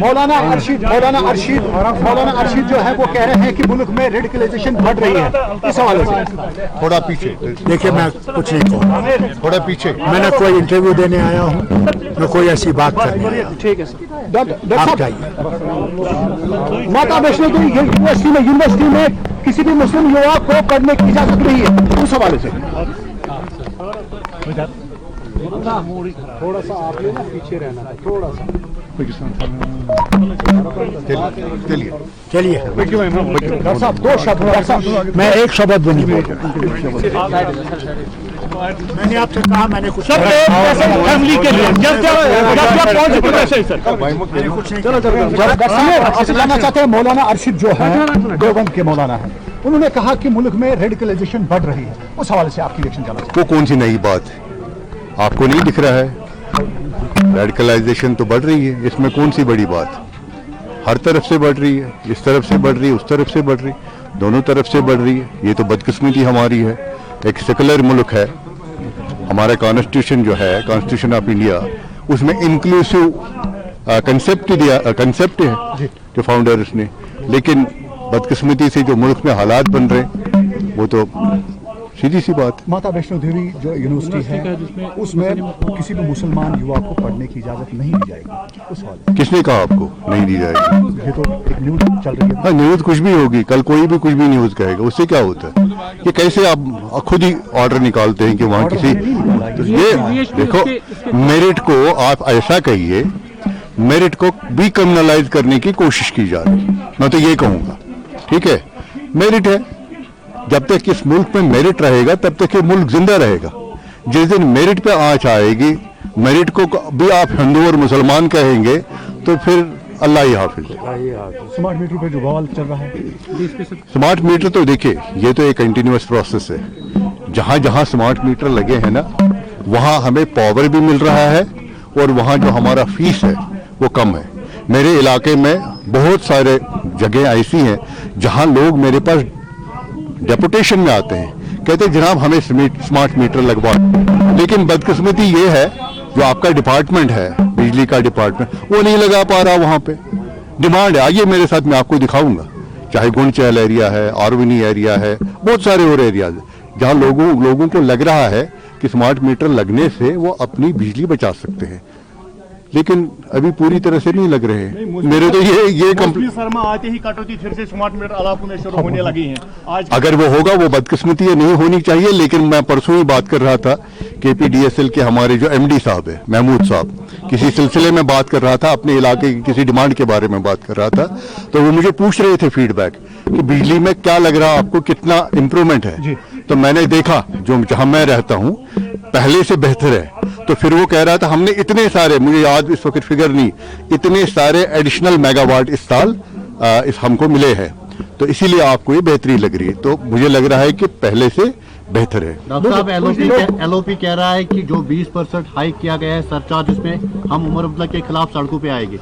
मौलाना अरशीद जो है वो कह रहे हैं कि मुल्क में रेडिकलाइजेशन बढ़ रही है, इस हवाले से थोड़ा पीछे देखिए। मैं कुछ नहीं कहूँगा, थोड़ा पीछे। मैं न कोई इंटरव्यू देने आया हूँ न कोई ऐसी बात करने आया हूँ। ठीक है सर। डॉक्टर साहब जाइए। माता वैष्णो देवी यूनिवर्सिटी में किसी भी मुस्लिम युवा को पढ़ने की इजाजत नहीं है, उस हवाले से थोड़ा सा आपने ना पीछे रहना है, थोड़ा सा। चलिए चलिए डॉक्टर साहब, दो शब्द। डॉक्टर साहब मैं एक शब्द भी नहीं बोल रहा। मैंने आपसे कहा, मैंने कुछ फैमिली के लिए आपसे जानना चाहते हैं। मौलाना अरशीद जो है देवबंद के मौलाना है, उन्होंने कहा कि मुल्क में रेडिकलाइजेशन बढ़ रही है, उस हवाले से आपकी रिएक्शन जानना चाहते वो कौन सी नई बात है? आपको नहीं दिख रहा है? रेडिकलाइजेशन तो बढ़ रही है, इसमें कौन सी बड़ी बात? हर तरफ से बढ़ रही है, इस तरफ से बढ़ रही है, उस तरफ से बढ़ रही है, दोनों तरफ से बढ़ रही है। ये तो बदकिस्मती हमारी है। एक सेकुलर मुल्क है, हमारा कॉन्स्टिट्यूशन जो है, कॉन्स्टिट्यूशन ऑफ इंडिया, उसमें इंक्लूसिव कंसेप्ट है जो फाउंडर्स ने, लेकिन बदकिस्मती से जो मुल्क में हालात बन रहे हैं वो तो सीधी सी बात। माता वैष्णो देवी जो यूनिवर्सिटी है उसमें किसी भी मुसलमान युवा को पढ़ने की इजाजत नहीं दी जाएगी, उस हवाले। किसने कहा आपको नहीं दी जाएगी? ये तो एक न्यूज चल रही है। हाँ, न्यूज कुछ भी होगी, कल कोई भी कुछ भी न्यूज कहेगा, उससे क्या होता है? ये कैसे आप खुद ही ऑर्डर निकालते हैं कि वहाँ किसी, तो ये देखो, मेरिट को आप ऐसा कहिए, मेरिट को भी क्रिमिनलाइज करने की कोशिश की जा रही है। मैं तो ये कहूँगा, ठीक है, मेरिट है, जब तक इस मुल्क में मेरिट रहेगा तब तक ये मुल्क जिंदा रहेगा। जिस दिन मेरिट पे आंच आएगी, मेरिट को भी आप हिंदू और मुसलमान कहेंगे तो फिर अल्लाह ही हाफिज। स्मार्ट मीटर पे जो बवाल चल रहा है, स्मार्ट मीटर तो देखिए, ये तो एक कंटिन्यूअस प्रोसेस है। जहां जहां स्मार्ट मीटर लगे हैं ना, वहां हमें पावर भी मिल रहा है और वहां जो हमारा फीस है वो कम है। मेरे इलाके में बहुत सारे जगह ऐसी हैं जहां लोग मेरे पास डेपुटेशन में आते हैं, कहते हैं जनाब हमें स्मार्ट मीटर लगवा, लेकिन बदकिस्मती ये है जो आपका डिपार्टमेंट है, बिजली का डिपार्टमेंट, वो नहीं लगा पा रहा। वहां पे डिमांड है, आइए मेरे साथ, मैं आपको दिखाऊंगा। चाहे गुंडचहल एरिया है, आरविनी एरिया है, बहुत सारे और एरियाज जहां लोगों को लग रहा है कि स्मार्ट मीटर लगने से वो अपनी बिजली बचा सकते हैं, लेकिन अभी पूरी तरह से नहीं लग रहे हैं। मेरे तो ये शर्मा आते ही कटौती फिर से स्मार्ट मीटर इलाकों में शुरू होने लगी हैं। आज अगर वो होगा, वो बदकिस्मती नहीं होनी चाहिए। लेकिन मैं परसों ही बात कर रहा था, KPDSL के हमारे जो MD साहब है, महमूद साहब, किसी सिलसिले में बात कर रहा था, अपने इलाके की किसी डिमांड के बारे में बात कर रहा था, तो वो मुझे पूछ रहे थे फीडबैक कि बिजली में क्या लग रहा, आपको कितना इम्प्रूवमेंट है। तो मैंने देखा जो जहां मैं रहता हूं पहले से बेहतर है। तो फिर वो कह रहा था हमने इतने सारे, मुझे याद इस वक्त फिगर नहीं, इतने सारे एडिशनल मेगावाट इस साल इस हमको मिले हैं, तो इसीलिए आपको ये बेहतरी लग रही है। तो मुझे लग रहा है कि पहले से बेहतर है। डॉक्टर साहब, LOP कह रहा है कि जो 20% हाइक किया गया है सरचार्ज, इसमें हम उमर अब्दुल्ला के खिलाफ सड़कों पे आएंगे।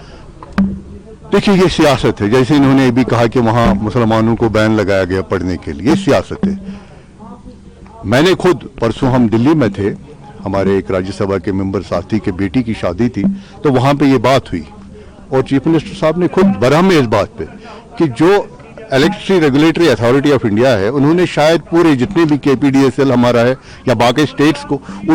देखिए, ये सियासत है। जैसे इन्होंने भी कहा कि वहां मुसलमानों को बैन लगाया गया पढ़ने के लिए, सियासत है। मैंने खुद, परसों हम दिल्ली में थे, हमारे एक राज्यसभा के मेंबर साथी के बेटी की शादी थी, तो वहां पे ये बात हुई और चीफ मिनिस्टर साहब ने खुद बरहम में इस बात पे कि जो electricity regulatory authority of India है, उन्होंने शायद पूरे जितने भी KPDSL हमारा है या बाकी स्टेट्स को